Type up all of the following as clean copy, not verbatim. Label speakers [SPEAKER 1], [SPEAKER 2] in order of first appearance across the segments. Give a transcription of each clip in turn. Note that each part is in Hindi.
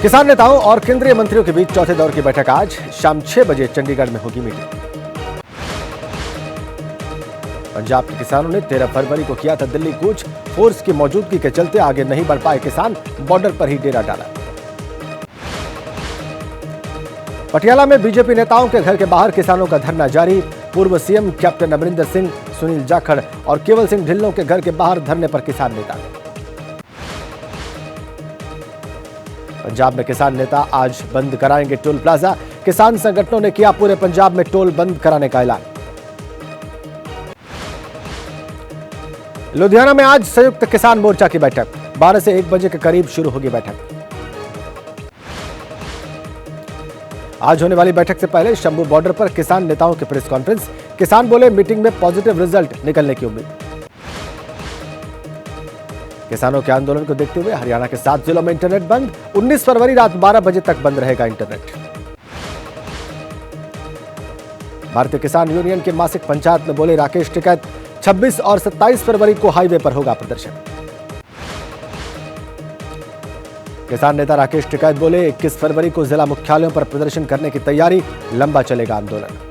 [SPEAKER 1] किसान नेताओं और केंद्रीय मंत्रियों के बीच चौथे दौर की बैठक आज शाम 6 बजे चंडीगढ़ में होगी मीटिंग। पंजाब के किसानों ने 13 फरवरी को किया था दिल्ली कूच। फोर्स की मौजूदगी के चलते आगे नहीं बढ़ पाए किसान, बॉर्डर पर ही डेरा डाला। पटियाला में बीजेपी नेताओं के घर के बाहर किसानों का धरना जारी। पूर्व सीएम कैप्टन अमरिंदर सिंह, सुनील जाखड़ और केवल सिंह ढिल्लों के घर के बाहर धरने पर किसान नेता। पंजाब में किसान नेता आज बंद कराएंगे टोल प्लाजा। किसान संगठनों ने किया पूरे पंजाब में टोल बंद कराने का ऐलान। लुधियाना में आज संयुक्त किसान मोर्चा की बैठक 12 से 1 बजे के करीब शुरू होगी बैठक। आज होने वाली बैठक से पहले शंभू बॉर्डर पर किसान नेताओं की प्रेस कॉन्फ्रेंस। किसान बोले मीटिंग में पॉजिटिव रिजल्ट निकलने की उम्मीद। किसानों के आंदोलन को देखते हुए हरियाणा के 7 जिलों में इंटरनेट बंद। 19 फरवरी रात 12 बजे तक बंद रहेगा इंटरनेट। भारतीय किसान यूनियन के मासिक पंचायत में बोले राकेश टिकैत, 26 और 27 फरवरी को हाईवे पर होगा प्रदर्शन। किसान नेता राकेश टिकैत बोले 21 फरवरी को जिला मुख्यालयों पर प्रदर्शन करने की तैयारी, लंबा चलेगा आंदोलन।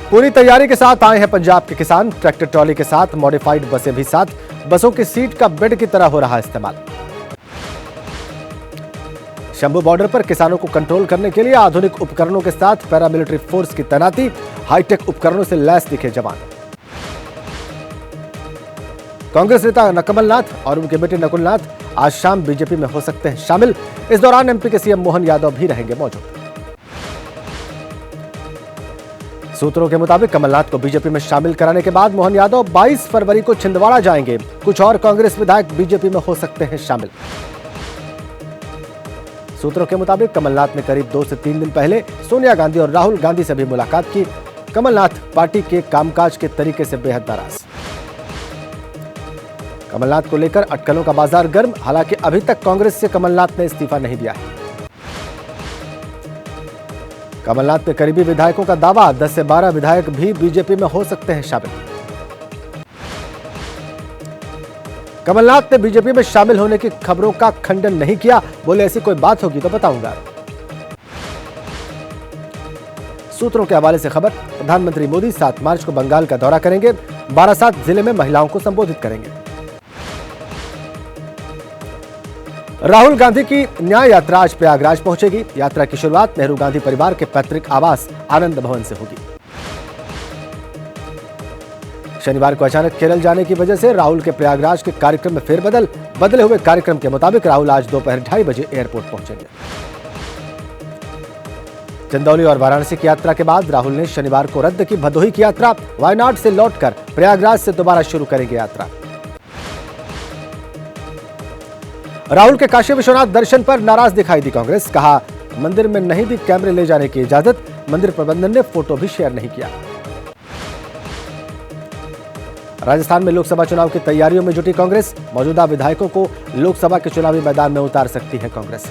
[SPEAKER 1] पूरी तैयारी के साथ आए हैं पंजाब के किसान। ट्रैक्टर ट्रॉली के साथ मॉडिफाइड बसें भी साथ। बसों की सीट का बेड की तरह हो रहा इस्तेमाल। शंभू बॉर्डर पर किसानों को कंट्रोल करने के लिए आधुनिक उपकरणों के साथ पैरामिलिट्री फोर्स की तैनाती। हाईटेक उपकरणों से लैस दिखे जवान। कांग्रेस नेता कमलनाथ और उनके बेटे नकुलनाथ आज शाम बीजेपी में हो सकते हैं शामिल। इस दौरान एमपी के सीएम मोहन यादव भी रहेंगे मौजूद। सूत्रों के मुताबिक कमलनाथ को बीजेपी में शामिल कराने के बाद मोहन यादव 22 फरवरी को छिंदवाड़ा जाएंगे। कुछ और कांग्रेस विधायक बीजेपी में हो सकते हैं शामिल। सूत्रों के मुताबिक कमलनाथ ने करीब 2 से 3 दिन पहले सोनिया गांधी और राहुल गांधी से भी मुलाकात की। कमलनाथ पार्टी के कामकाज के तरीके से बेहद नाराज। कमलनाथ को लेकर अटकलों का बाजार गर्म। हालांकि अभी तक कांग्रेस से कमलनाथ ने इस्तीफा नहीं दिया है। कमलनाथ के करीबी विधायकों का दावा 10 से 12 विधायक भी बीजेपी में हो सकते हैं शामिल। कमलनाथ ने बीजेपी में शामिल होने की खबरों का खंडन नहीं किया। बोले ऐसी कोई बात होगी तो बताऊंगा। सूत्रों के हवाले से खबर, प्रधानमंत्री मोदी 7 मार्च को बंगाल का दौरा करेंगे। बारासात जिले में महिलाओं को संबोधित करेंगे। राहुल गांधी की न्याय यात्रा आज प्रयागराज पहुंचेगी। यात्रा की शुरुआत नेहरू गांधी परिवार के पैतृक आवास आनंद भवन से होगी। शनिवार को अचानक केरल जाने की वजह से राहुल के प्रयागराज के कार्यक्रम में फेरबदल। बदले हुए कार्यक्रम के मुताबिक राहुल आज दोपहर 2:30 बजे एयरपोर्ट पहुंचेंगे। चंदौली और वाराणसी की यात्रा के बाद राहुल ने शनिवार को रद्द की भदोही की यात्रा। वायनाड से लौटकर प्रयागराज से दोबारा शुरू करेंगे यात्रा। राहुल के काशी विश्वनाथ दर्शन पर नाराज दिखाई दी कांग्रेस। कहा मंदिर में नहीं दी कैमरे ले जाने की इजाजत। मंदिर प्रबंधन ने फोटो भी शेयर नहीं किया। राजस्थान में लोकसभा चुनाव की तैयारियों में जुटी कांग्रेस। मौजूदा विधायकों को लोकसभा के चुनावी मैदान में उतार सकती है कांग्रेस।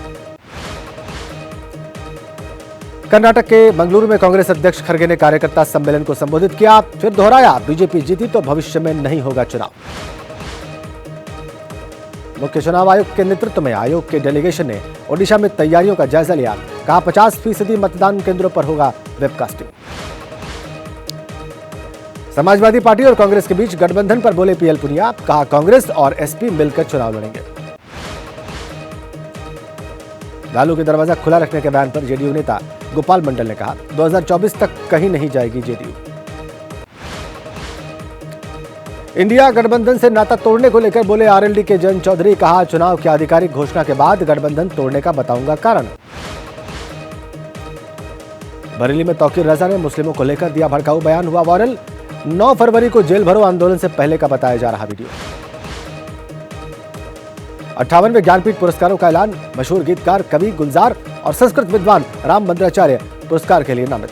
[SPEAKER 1] कर्नाटक के मंगलुरु में कांग्रेस अध्यक्ष खड़गे ने कार्यकर्ता सम्मेलन को संबोधित किया। फिर दोहराया बीजेपी जीती तो भविष्य में नहीं होगा चुनाव। मुख्य चुनाव आयुक्त के नेतृत्व में आयोग के डेलीगेशन ने ओडिशा में तैयारियों का जायजा लिया। कहा 50% मतदान केंद्रों पर होगा वेबकास्टिंग। समाजवादी पार्टी और कांग्रेस के बीच गठबंधन पर बोले पीएल पुनिया। कहा कांग्रेस और एसपी मिलकर चुनाव लड़ेंगे। लालू के दरवाजा खुला रखने के बयान पर जेडीयू नेता गोपाल मंडल ने कहा 2024 तक कहीं नहीं जाएगी जेडीयू। इंडिया गठबंधन से नाता तोड़ने को लेकर बोले आरएलडी के जयंत चौधरी। कहा चुनाव की आधिकारिक घोषणा के बाद गठबंधन तोड़ने का बताऊंगा कारण। बरेली में तौकीर रजा ने मुस्लिमों को लेकर दिया भड़काऊ बयान, हुआ वायरल। 9 फरवरी को जेल भरो आंदोलन से पहले का बताया जा रहा वीडियो। 58वें ज्ञानपीठ पुरस्कारों का ऐलान। मशहूर गीतकार, कवि, गुलजार और संस्कृत विद्वान राम भद्राचार्य पुरस्कार के लिए नामित।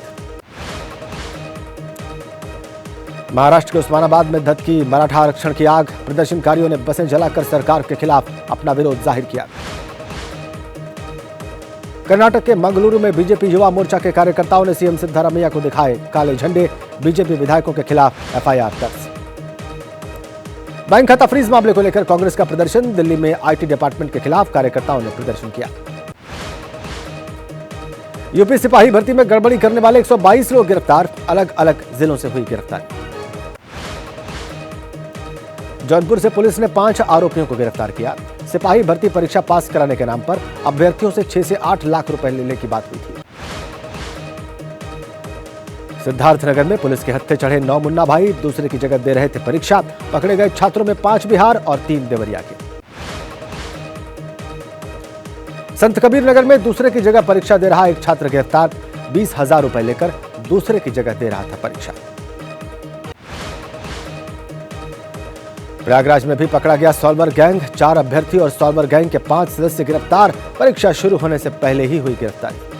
[SPEAKER 1] महाराष्ट्र के उस्मानाबाद में धधकी मराठा आरक्षण की आग। प्रदर्शनकारियों ने बसें जलाकर सरकार के खिलाफ अपना विरोध जाहिर किया। कर्नाटक के मंगलुरु में बीजेपी युवा मोर्चा के कार्यकर्ताओं ने सीएम सिद्धरामैया को दिखाए काले झंडे। बीजेपी विधायकों के खिलाफ एफआईआर दर्ज। बैंक खाता फ्रीज मामले को लेकर कांग्रेस का प्रदर्शन। दिल्ली में आईटी डिपार्टमेंट के खिलाफ कार्यकर्ताओं ने प्रदर्शन किया। यूपी सिपाही भर्ती में गड़बड़ी करने वाले 122 लोग गिरफ्तार, अलग अलग जिलों से हुई गिरफ्तारी। जौनपुर से पुलिस ने 5 आरोपियों को गिरफ्तार किया। सिपाही भर्ती परीक्षा पास कराने के नाम पर अभ्यर्थियों से 6 से 8 लाख रुपए लेने की बात हुई थी। सिद्धार्थनगर में पुलिस के हत्थे चढ़े 9 मुन्ना भाई, दूसरे की जगह दे रहे थे परीक्षा। पकड़े गए छात्रों में 5 बिहार और 3 देवरिया के। संत कबीर नगर में दूसरे की जगह परीक्षा दे रहा एक छात्र गिरफ्तार। 20,000 रुपए लेकर दूसरे की जगह दे रहा था परीक्षा। प्रयागराज में भी पकड़ा गया सॉल्वर गैंग। 4 अभ्यर्थी और सॉल्वर गैंग के 5 सदस्य गिरफ्तार। परीक्षा शुरू होने से पहले ही हुई गिरफ्तारी।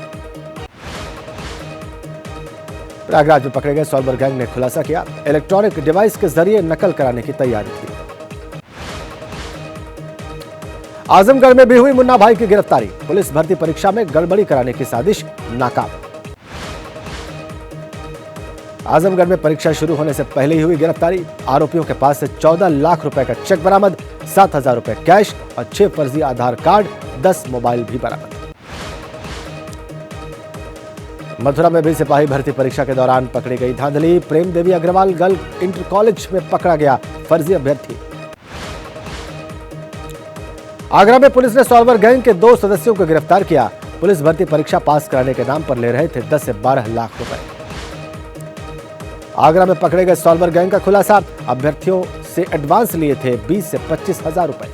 [SPEAKER 1] प्रयागराज में पकड़े गए सॉल्वर गैंग ने खुलासा किया, इलेक्ट्रॉनिक डिवाइस के जरिए नकल कराने की तैयारी थी। आजमगढ़ में भी हुई मुन्ना भाई की गिरफ्तारी। पुलिस भर्ती परीक्षा में गड़बड़ी कराने की साजिश नाकाम। आजमगढ़ में परीक्षा शुरू होने से पहले ही हुई गिरफ्तारी। आरोपियों के पास से 14 लाख रुपए का चेक बरामद, 7,000 रुपए कैश और 6 फर्जी आधार कार्ड, 10 मोबाइल भी बरामद। मथुरा में भी सिपाही भर्ती परीक्षा के दौरान पकड़ी गई धांधली। प्रेम देवी अग्रवाल गर्ल इंटर कॉलेज में पकड़ा गया फर्जी अभ्यर्थी। आगरा में पुलिस ने सॉल्वर गैंग के 2 सदस्यों को गिरफ्तार किया। पुलिस भर्ती परीक्षा पास कराने के नाम पर ले रहे थे 10 से 12 लाख रुपए। आगरा में पकड़े गए सॉल्वर गैंग का खुलासा, अभ्यर्थियों से एडवांस लिए थे 20 से 25,000 रुपए।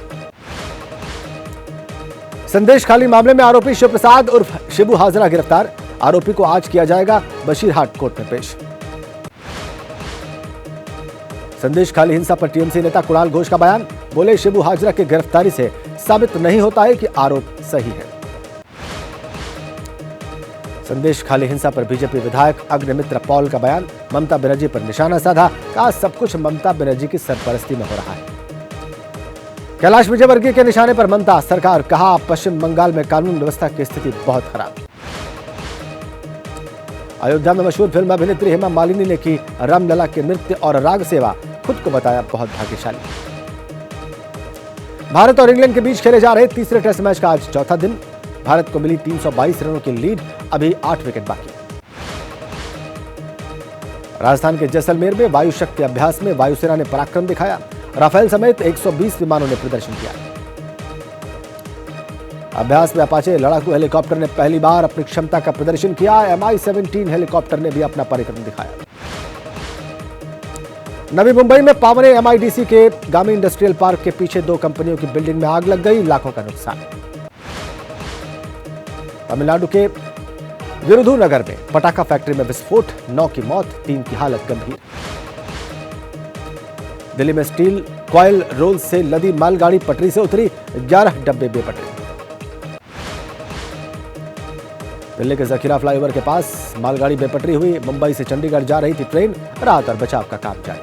[SPEAKER 1] संदेश खाली मामले में आरोपी शिव प्रसाद उर्फ शिबू हाजरा गिरफ्तार। आरोपी को आज किया जाएगा बशीरहाट कोर्ट में पेश। संदेश खाली हिंसा पर टीएमसी नेता कुणाल घोष का बयान, बोले शिबू हाजरा की गिरफ्तारी से साबित नहीं होता है कि आरोप सही है। संदेश खाली हिंसा पर बीजेपी विधायक अग्निमित्र पॉल का बयान, ममता बनर्जी पर निशाना साधा, कहा सब कुछ ममता बनर्जी की सरपरस्ती में हो रहा है। कैलाश विजयवर्गीय के निशाने पर ममता सरकार, कहा पश्चिम बंगाल में कानून व्यवस्था की स्थिति बहुत खराब। अयोध्या में मशहूर फिल्म अभिनेत्री हेमा मालिनी ने की रामलला के नृत्य और राग सेवा, खुद को बताया बहुत भाग्यशाली। भारत और इंग्लैंड के बीच खेले जा रहे तीसरे टेस्ट मैच का आज चौथा दिन। भारत को मिली 322 रनों की लीड, अभी 8 विकेट बाकी। राजस्थान के जैसलमेर में वायु शक्ति अभ्यास में वायुसेना ने पराक्रम दिखाया। राफेल समेत 120 विमानों ने प्रदर्शन किया। अभ्यास में अपाचे लड़ाकू हेलीकॉप्टर ने पहली बार अपनी क्षमता का प्रदर्शन किया। MI-17 हेलीकॉप्टर ने भी अपना पराक्रम दिखाया। नवी मुंबई में पावने MIDC के गामी इंडस्ट्रियल पार्क के पीछे 2 कंपनियों की बिल्डिंग में आग लग गई, लाखों का नुकसान। तमिलनाडु के विरुधुनगर में पटाखा फैक्ट्री में विस्फोट, 9 की मौत, 3 की हालत गंभीर। दिल्ली में स्टील कॉयल रोल से लदी मालगाड़ी पटरी से उतरी, 11 डब्बे बेपटरी। दिल्ली के जखीरा फ्लाईओवर के पास मालगाड़ी बेपटरी हुई। मुंबई से चंडीगढ़ जा रही थी ट्रेन, राहत और बचाव का काम जारी।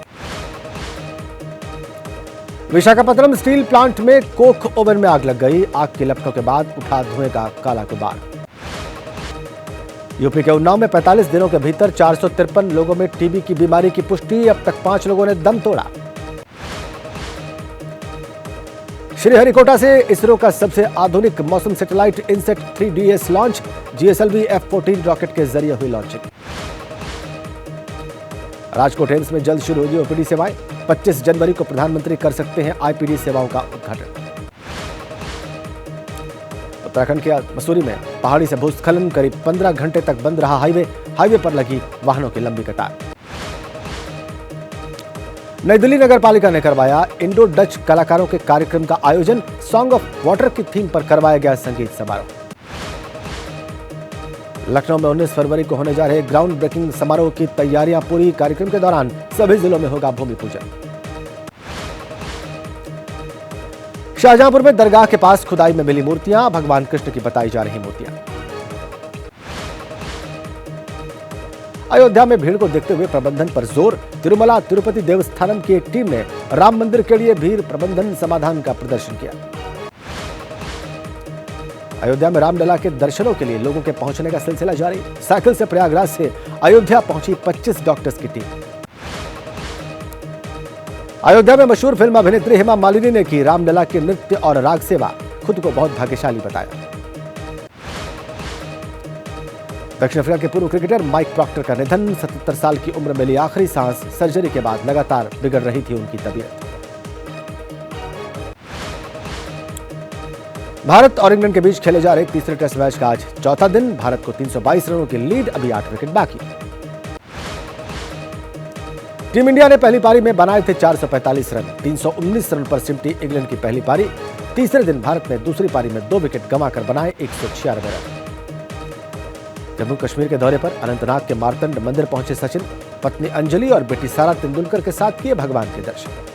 [SPEAKER 1] विशाखापत्तनम स्टील प्लांट में कोक ओवन में आग लग गई। आग की लपटों के बाद उठा धुएं का काला गुबार। यूपी के उन्नाव में 45 दिनों के भीतर 453 लोगों में टीबी की बीमारी की पुष्टि, अब तक 5 लोगों ने दम तोड़ा। श्रीहरिकोटा से इसरो का सबसे आधुनिक मौसम satellite INSAT 3DS launch, GSLV F-14 rocket के जरिए हुई लॉन्चिंग। राजकोट एम्स में जल्द शुरू होगी ओपीडी सेवाएं। 25 जनवरी को प्रधानमंत्री कर सकते हैं आईपीडी सेवाओं का उद्घाटन। उत्तराखंड के मसूरी में पहाड़ी से भूस्खलन, करीब 15 घंटे तक बंद रहा हाईवे पर लगी वाहनों की लंबी कतार। नई दिल्ली नगर पालिका ने करवाया इंडो डच कलाकारों के कार्यक्रम का आयोजन। सॉन्ग ऑफ वाटर की थीम पर करवाया गया संगीत समारोह। लखनऊ में 19 फरवरी को होने जा रहे ग्राउंड ब्रेकिंग समारोह की तैयारियां पूरी। कार्यक्रम के दौरान सभी जिलों में होगा भूमि पूजन। शाहजहांपुर में दरगाह के पास खुदाई में मिली मूर्तियां, भगवान कृष्ण की बताई जा रही मूर्तियां। अयोध्या में भीड़ को देखते हुए प्रबंधन पर जोर। तिरुमला तिरुपति देवस्थानम की एक टीम ने राम मंदिर के लिए भीड़ प्रबंधन समाधान का प्रदर्शन किया। अयोध्या में रामलला के दर्शनों के लिए लोगों के पहुंचने का सिलसिला जारी। साइकिल से प्रयागराज से अयोध्या पहुंची 25 डॉक्टर्स की टीम। अयोध्या में मशहूर फिल्म अभिनेत्री हेमा मालिनी ने की रामलला के नृत्य और राग सेवा, खुद को बहुत भाग्यशाली बताया। दक्षिण अफ्रीका के पूर्व क्रिकेटर माइक प्रॉक्टर का निधन, 77 साल की उम्र में ली आखिरी सांस, सर्जरी के बाद लगातार बिगड़ रही थी उनकी तबीयत। भारत और इंग्लैंड के बीच खेले जा रहे तीसरे टेस्ट मैच का आज चौथा दिन। भारत को 322 रनों की लीड, अभी 8 विकेट बाकी। टीम इंडिया ने पहली पारी में बनाए थे 445 रन, 319 रन पर सिमटी इंग्लैंड की पहली पारी। तीसरे दिन भारत ने दूसरी पारी में 2 विकेट गंवाकर बनाए 196 रन। जम्मू कश्मीर के दौरे पर अनंतनाग के मार्तंड मंदिर पहुंचे सचिन, पत्नी अंजलि और बेटी सारा तेंदुलकर के साथ किए भगवान के दर्शन।